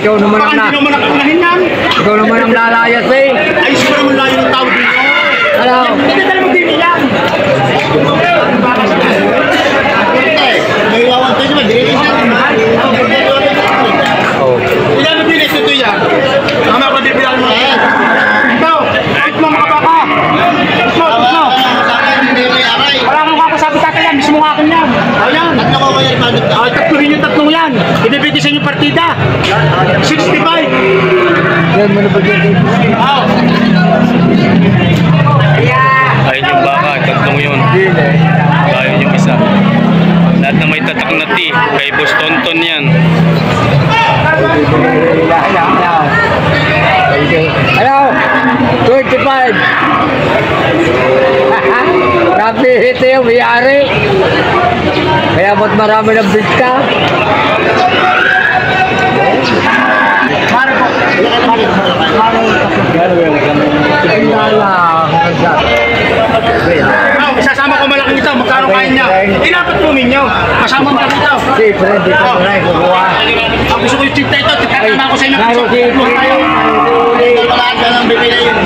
ikaw naman ang Hindi naman nakunahin yan. ikaw naman ang lalayas eh. Ayos ko naman layo ng tao dito. Ano? Hindi ka talagang bibili yan. May wawan tayo naman. Dili siya. Ilan na bilis ito yan? Tama ko bibilan mo. Ikaw, kahit mo mga baka. Mo. Wala kang kakasabi tatay yan. Mismo nga akin yan. Ayan. Tatlo ko yan. Tatluhin yung tatlong yan. Ibibigay sa inyo partida. 65. Yan, manubag yan. Ayun yung baka, tatlong yun. Ayun yung isa. Lahat na may tatak na T, kay Boss Tonton yan. Ano? 25. Napihit yung mayari. Kaya ba't marami ng bigka? Isasama ko malaking ito. Magkano kain niya? Inapat po ninyo. Kasama mo kami ito. Siyempre, dito ko na kukuha. Ang gusto ko yung tita ito. Titama ko sa inyo. Talaan ka ng bibili yun.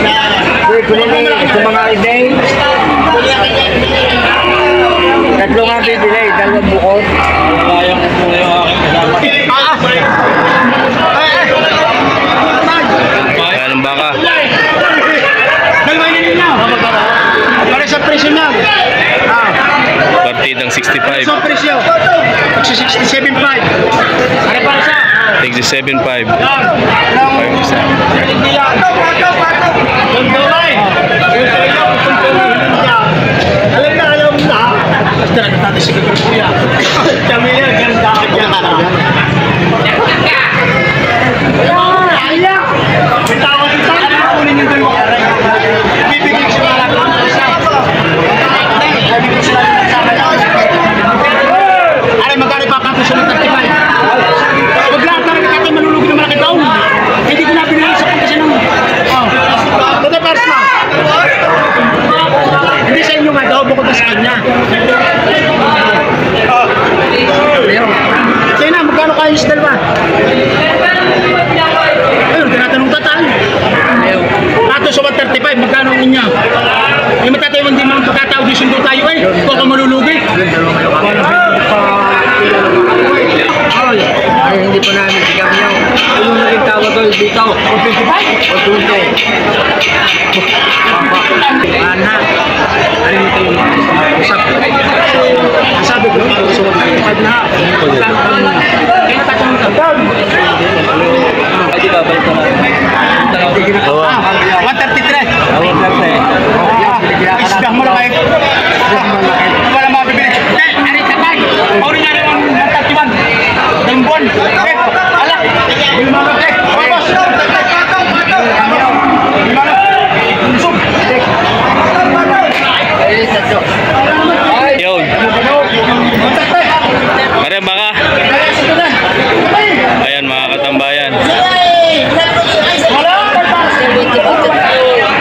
Sa mga iday. Tatlo nga bibili. Dalawang bukod. Kayang muna yung aking kasama. Kaya ng baka. Dalawin ninyo. Para sa presyo niya. Partidang 65. Sa presyo. 67.5. Ano para siya? 67.5. Yung dolay. Alam na. Basta nagtatapos si Kuya. Kami yan, ganda. Ayak! Bitawag ito. Ano kunin yung dalawa? Bibigyan sila lang ng isa. Bibigyan sila lang ng kasama. Aray, magkano ipapapos ng 35? Pag lahat na nagkakatay malulugi ng malaki taon. Hindi ko na pinili sa pagkasi ng... Ito pers mo. Hindi sa inyo nga daw, bukod na sa kanya. Kaya na, magkano kayo sa dalawa? Ayun, tinatanong tatay. Tato sa 135, magkano ang inya? May matatay mo hindi mga pagkatao, di sundo tayo eh. Kung ako malulugi. Ay, hindi pa namin sigam nyo. Yung naging tawag ko dito. O 25? O 20? Ana. Ano mo tayo usap? Sabi ko, so 135 na. Kaya tatanong tatay. Ay, di ba? Balik ko na. 133. Isdah mo lang kayo. Wala mabibili. Ari tatay. Ori nga naman 131. Dembon. Ala. Bilmano. Boss. Yun. Kaya baka. Ayan mga katambayan.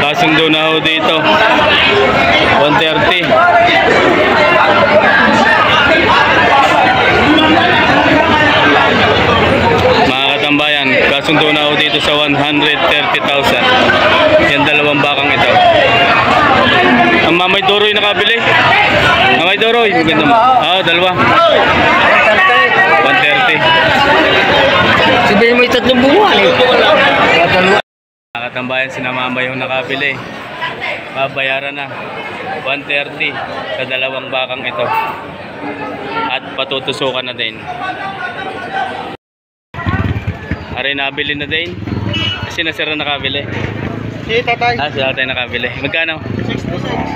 Kasundo na ho dito. 130. Mga katambayan, kasundo na ho dito sa 130,000. Yan dalawang bakang ito. Ang Mamay Doroy nakabili. Mamay Doroy, maganda mo. Dalawa. 130. Sabihin mo yung tatlong buwan eh. Mga katambayan, si Mamay yung nakabili. Babayaran na 130 sa dalawang bakang ito. At patutusukan na din. Aray, nabili na din. Kasi nasira nakabili. Si tatay. Si tatay nakabili. Magkano?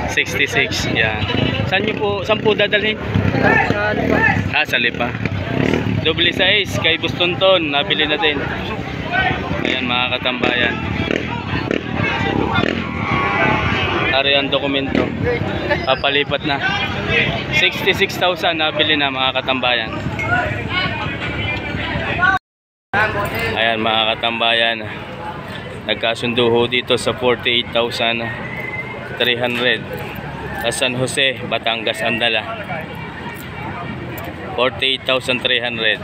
66. Yan. Saan po dadalhin? Sa Lipa. Double size kay Boss Tonton. Nabili na din. Ayan mga katambayan. Ari ang dokumento. Papalipat na. 66,000 nabili na mga katambayan. Ayan mga katambayan. Nagkasundo ho dito sa 48,300 sa San Jose, Batangas, Andala. 48,300.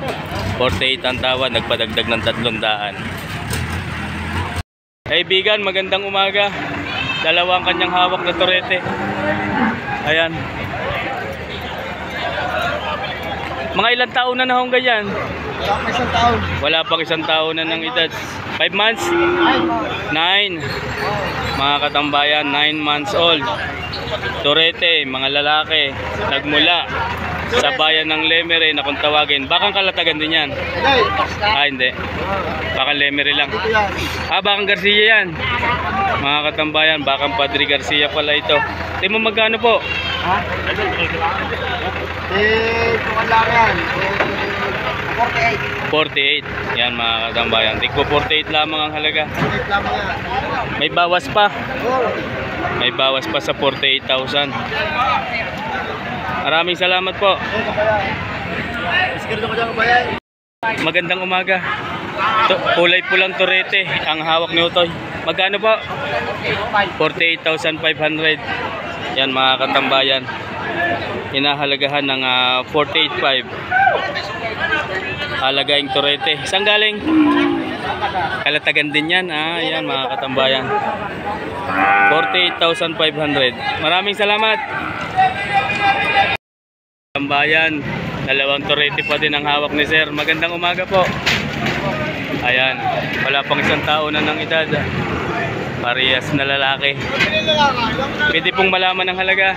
48 ang tawad, nagpadagdag ng 300. Kaibigan, magandang umaga. Dalawang kanyang hawak na torete. Ayan. Mga ilang taon na hong ganyan? Isang taon. Wala pang isang taon na ng edad. 5 months? 9. Mga katambayan, 9 months old. Torete, mga lalaki, nagmula sa bayan ng Lemery na kung tawagin. Bakang Kalatagan din yan. Hindi. Bakang Lemery lang. Bakang Garcia yan. Mga katambayan, bakang Padre Garcia pala ito. Tingnan mo magkano po? Ha? Kung lang yan. 48. Yan mga katambayan. Tingko 48 lamang ang halaga. 48 lamang yan. May bawas pa. May bawas pa sa 48,000. Maraming salamat po. Magandang umaga. Kulay pulang torete ang hawak ni Utoy. Magkano po? 48,500. Yan mga katambayan. Inahalagahan ng 48,500. Halagaing torete. Saan galing? Kalatagan din yan. Yan mga katambayan. 48,500. Maraming salamat. Katambayan, dalawang torete pa din ang hawak ni Sir. Magandang umaga po. Ayan, wala pang isang taon na ng edad. Parehas na lalaki. Pwede pong malaman ang halaga.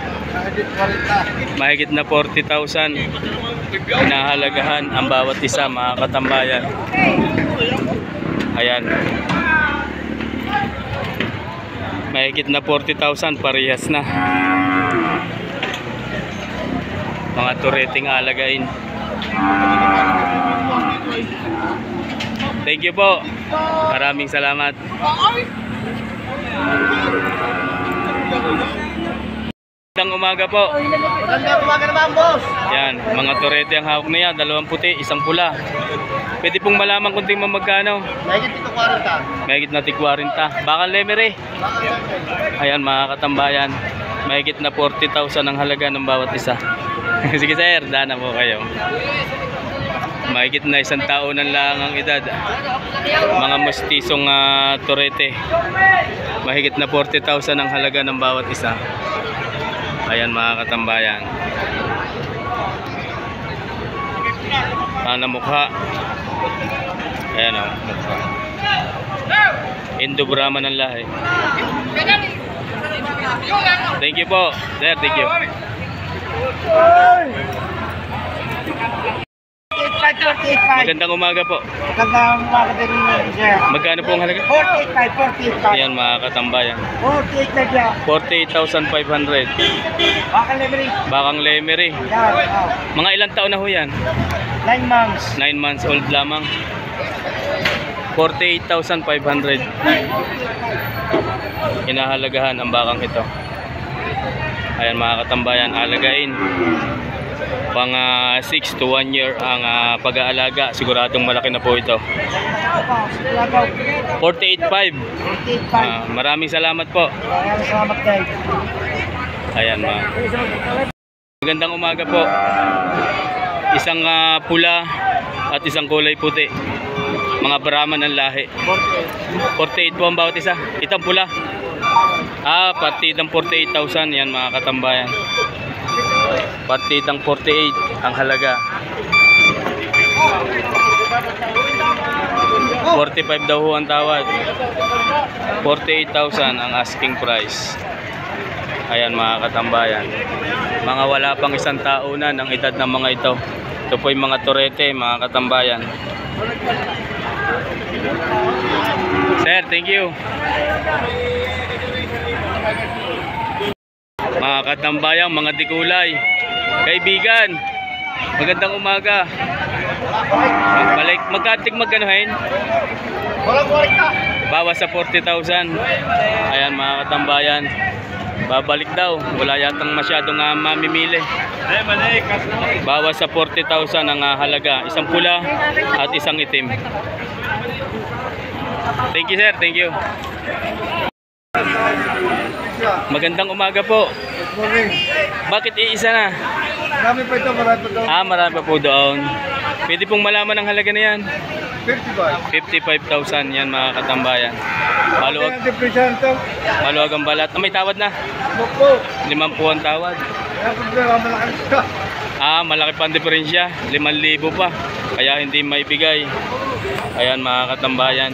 Mahigit na 40,000. Inahalagahan ang bawat isa mga katambayan. Ayan. Mahigit na 40,000, parehas na. Mga tureting alagain. Thank you po. Maraming salamat. Magandang umaga po. Magandang umaga naman, boss. Yan, mga turete ang hawak niya, dalawang puti, isang pula. Pwede pong malaman kung tingnan magkano. Mahigit dito 40. Mahigit na 40. Bakang Lemery. Ayan mga katambayan. Mahigit na 40,000 ang halaga ng bawat isa. Sige sir, dana po kayo. Mahigit na isang taonan lang ang edad. Mga mustisong turete. Mahigit na 40,000 ang halaga ng bawat isa. Ayan mga katambayan. Mukha. Ayan o, mukha. Indo-Brahman ang lahi. Thank you po. Sir, thank you. 48,500. Magandang umaga po. Magandang umaga din, sir. Magkano po ang halaga? 48,500. Ayan mga katambayan. 48 na dyan. 48,500. Bakang Lemery. Bakang Lemery. Yan, Mga ilang taon na ho yan? 9 months. 9 months old lamang. 48,500. Inahalagahan ang bakang ito. Ayan mga katambayan, alagain. Pang 6 to 1 year ang pag-aalaga. Siguradong malaki na po ito. 48,500. 48,500. Maraming salamat po. Maraming salamat guys. Ayan mga. Magandang umaga po. Isang pula at isang kulay puti. Mga Brahman ng lahi. 48 po ang bawat isa. Itang pula. Partidang 48,000. Yan mga katambayan. Partidang 48 ang halaga. 45 daw ho ang tawad. 48,000 ang asking price. Ayan mga katambayan. Mga wala pang isang taonan ang edad ng mga ito. Ito po yung mga turete mga katambayan. Sir, thank you. Mga katambayan, mga dikulay. Kaibigan, magandang umaga. Magkatig magkanohin? Walang 40 ka. Bawas sa 40,000. Ayan mga katambayan. Babalik daw. Wala yatang masyadong mamimili. Bawas sa 40,000 ang halaga. Isang pula at isang itim. Thank you sir, thank you. Magandang umaga po. Bakit iisa na? Marami pa ito, marami pa ito. Marami pa po doon. Pwede pong malaman ang halaga na yan. 55. 55,000 yan mga katambayan. Maluwag, Ang depresyon ito. maluwag ang balat. May tawad na. Opo. 5 ang tawad. Kaya problema, malaki ito. Malaki pa ang diferensya. 5,000 pa. Kaya hindi maibigay. Ayan mga katambayan.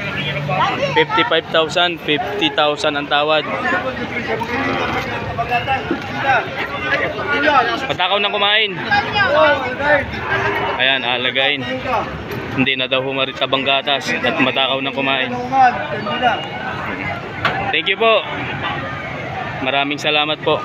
55,000, 50,000 ang tawad. Matakaw na kumain. Ayan, alagain. Hindi na daw humarit tabang gatas at matakaw na kumain. Thank you po. Maraming salamat po.